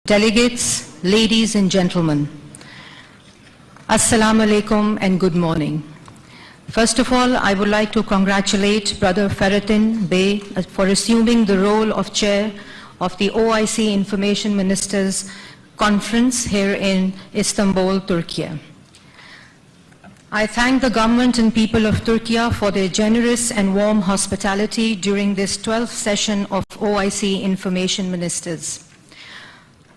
Delegates, ladies and gentlemen, Assalamu alaikum and good morning. First of all, I would like to congratulate Brother Ferhattin Bey for assuming the role of Chair of the OIC Information Ministers Conference here in Istanbul, Turkey. I thank the government and people of Turkey for their generous and warm hospitality during this 12th session of OIC Information Ministers.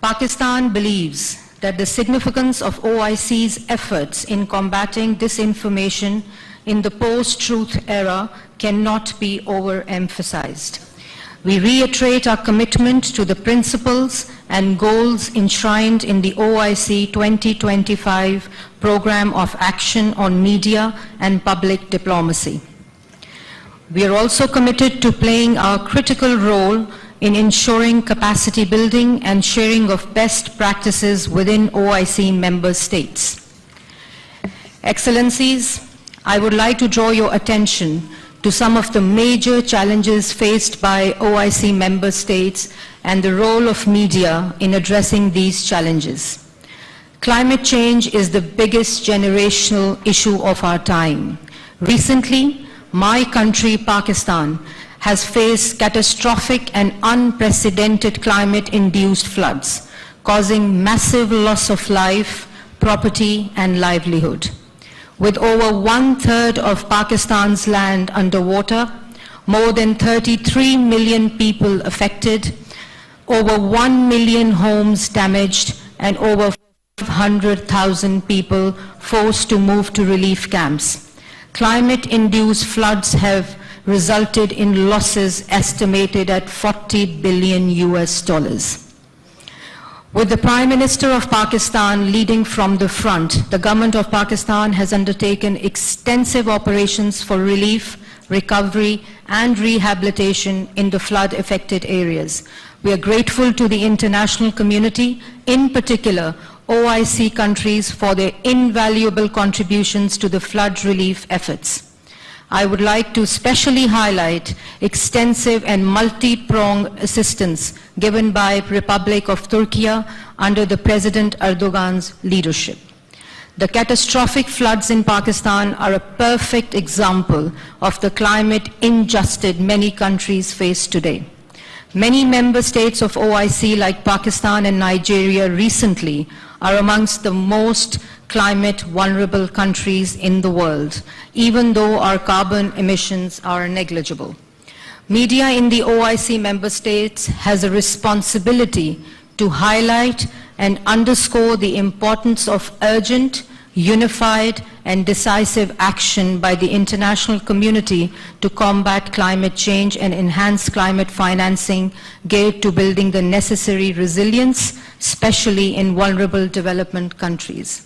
Pakistan believes that the significance of OIC's efforts in combating disinformation in the post-truth era cannot be overemphasized. We reiterate our commitment to the principles and goals enshrined in the OIC 2025 Program of Action on Media and Public Diplomacy. We are also committed to playing our critical role in ensuring capacity building and sharing of best practices within OIC member states. Excellencies, I would like to draw your attention to some of the major challenges faced by OIC member states and the role of media in addressing these challenges. Climate change is the biggest generational issue of our time. Recently, my country, Pakistan, has faced catastrophic and unprecedented climate-induced floods, causing massive loss of life, property, and livelihood. With over 1/3 of Pakistan's land underwater, more than 33 million people affected, over 1 million homes damaged, and over 500,000 people forced to move to relief camps. Climate-induced floods have resulted in losses estimated at $40 billion. With the Prime Minister of Pakistan leading from the front, the government of Pakistan has undertaken extensive operations for relief, recovery, and rehabilitation in the flood-affected areas. We are grateful to the international community, in particular OIC countries, for their invaluable contributions to the flood relief efforts. I would like to specially highlight extensive and multi-pronged assistance given by the Republic of Turkey under the President Erdogan's leadership. The catastrophic floods in Pakistan are a perfect example of the climate injustice many countries face today. Many member states of OIC, like Pakistan and Nigeria recently, are amongst the most climate vulnerable countries in the world, even though our carbon emissions are negligible. Media in the OIC member states has a responsibility to highlight and underscore the importance of urgent, unified, and decisive action by the international community to combat climate change and enhance climate financing geared to building the necessary resilience, especially in vulnerable development countries.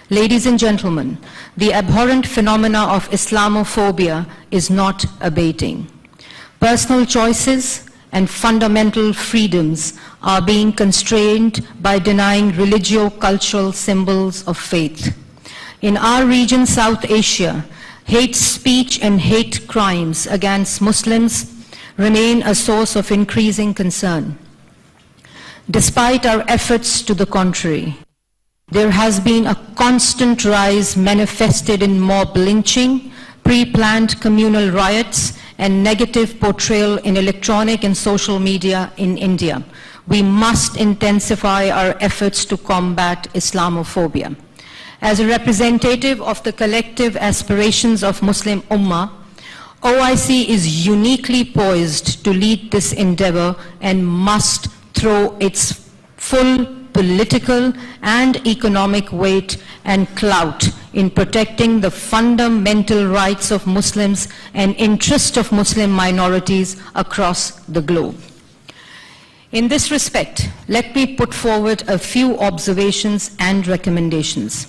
Ladies and gentlemen, the abhorrent phenomena of Islamophobia is not abating. Personal choices and fundamental freedoms are being constrained by denying religio-cultural symbols of faith. In our region, South Asia, hate speech and hate crimes against Muslims remain a source of increasing concern. Despite our efforts to the contrary, there has been a constant rise manifested in mob lynching, pre-planned communal riots, and negative portrayal in electronic and social media in India. We must intensify our efforts to combat Islamophobia. As a representative of the collective aspirations of Muslim Ummah, OIC is uniquely poised to lead this endeavor and must throw its full political and economic weight and clout in protecting the fundamental rights of Muslims and interests of Muslim minorities across the globe. In this respect, let me put forward a few observations and recommendations.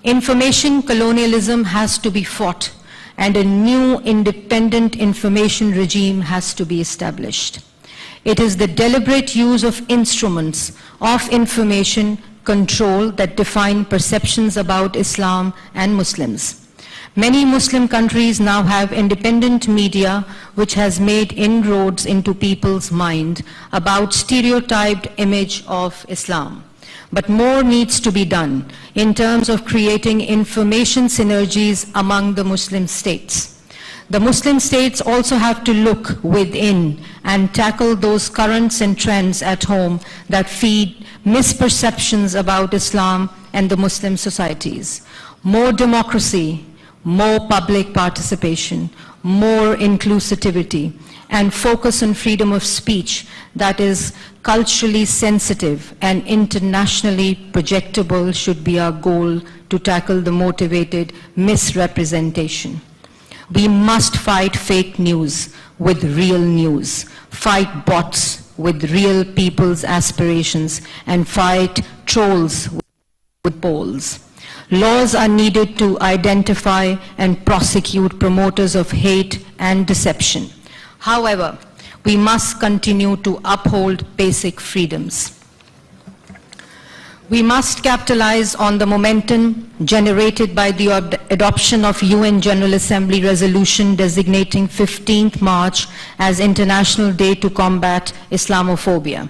Information colonialism has to be fought, and a new independent information regime has to be established. It is the deliberate use of instruments of information control that define perceptions about Islam and Muslims. Many Muslim countries now have independent media which has made inroads into people's mind about stereotyped image of Islam. But more needs to be done in terms of creating information synergies among the Muslim states. The Muslim states also have to look within and tackle those currents and trends at home that feed misperceptions about Islam and the Muslim societies. More democracy, more public participation, more inclusivity, and focus on freedom of speech that is culturally sensitive and internationally projectable should be our goal to tackle the motivated misrepresentation. We must fight fake news with real news, fight bots with real people's aspirations, and fight trolls with polls. Laws are needed to identify and prosecute promoters of hate and deception. However, we must continue to uphold basic freedoms. We must capitalize on the momentum generated by the adoption of UN General Assembly resolution designating 15th March as International Day to Combat Islamophobia.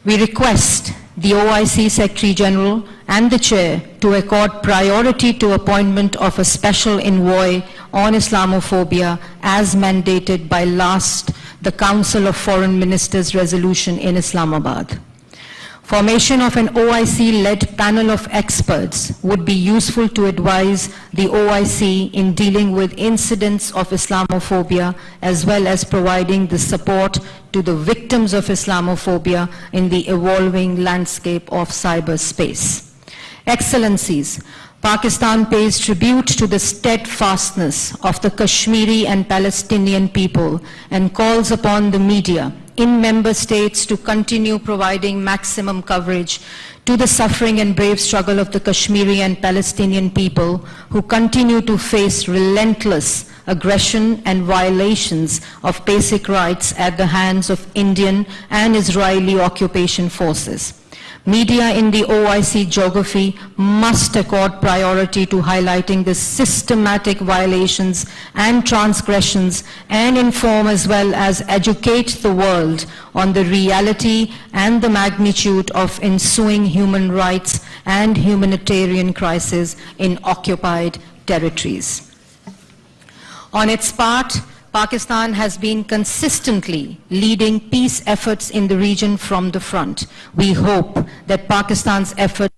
We request the OIC Secretary General and the Chair to accord priority to appointment of a special envoy on Islamophobia as mandated by the Council of Foreign Ministers resolution in Islamabad. Formation of an OIC-led panel of experts would be useful to advise the OIC in dealing with incidents of Islamophobia as well as providing the support to the victims of Islamophobia in the evolving landscape of cyberspace. Excellencies, Pakistan pays tribute to the steadfastness of the Kashmiri and Palestinian people and calls upon the media in member states to continue providing maximum coverage to the suffering and brave struggle of the Kashmiri and Palestinian people who continue to face relentless aggression and violations of basic rights at the hands of Indian and Israeli occupation forces. Media in the OIC geography must accord priority to highlighting the systematic violations and transgressions and inform as well as educate the world on the reality and the magnitude of ensuing human rights and humanitarian crisis in occupied territories. On its part, Pakistan has been consistently leading peace efforts in the region from the front. We hope that Pakistan's efforts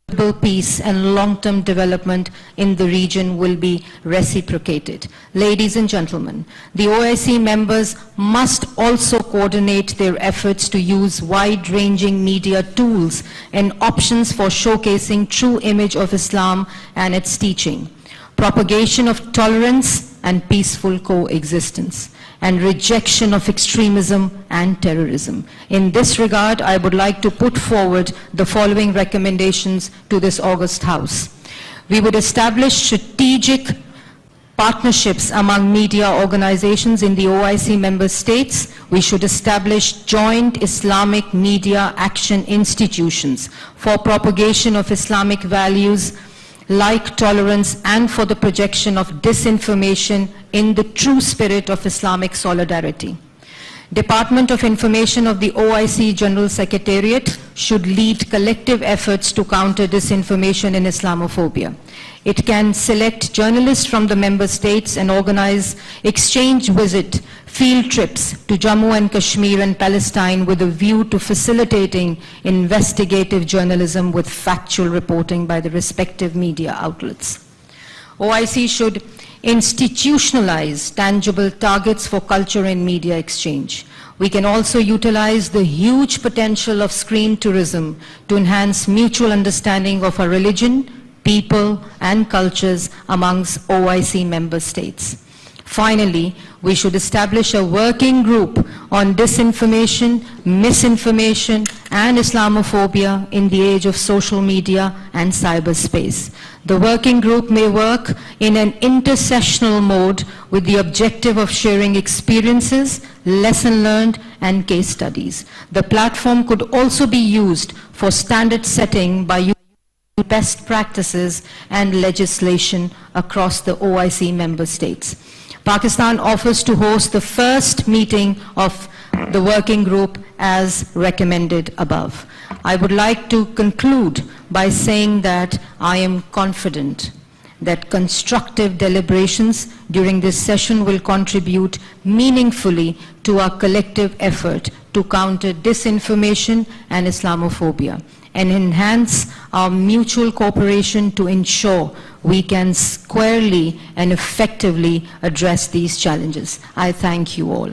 to build peace and long-term development in the region will be reciprocated. Ladies and gentlemen, the OIC members must also coordinate their efforts to use wide-ranging media tools and options for showcasing true image of Islam and its teaching, propagation of tolerance and peaceful coexistence, and rejection of extremism and terrorism. In this regard, I would like to put forward the following recommendations to this august House. We would establish strategic partnerships among media organizations in the OIC member states. We should establish joint Islamic media action institutions for propagation of Islamic values like tolerance and for the projection of disinformation in the true spirit of Islamic solidarity. Department of Information of the OIC General Secretariat should lead collective efforts to counter disinformation and Islamophobia. It can select journalists from the member states and organize exchange visit field trips to Jammu and Kashmir and Palestine with a view to facilitating investigative journalism with factual reporting by the respective media outlets. OIC should institutionalize tangible targets for culture and media exchange. We can also utilize the huge potential of screen tourism to enhance mutual understanding of our religion, people, and cultures amongst OIC member states. Finally, we should establish a working group on disinformation, misinformation, and Islamophobia in the age of social media and cyberspace. The working group may work in an intersessional mode with the objective of sharing experiences, lesson learned, and case studies. The platform could also be used for standard setting by best practices and legislation across the OIC member states. Pakistan offers to host the first meeting of the working group as recommended above. I would like to conclude by saying that I am confident that constructive deliberations during this session will contribute meaningfully to our collective effort to counter disinformation and Islamophobia and enhance our mutual cooperation to ensure we can squarely and effectively address these challenges. I thank you all.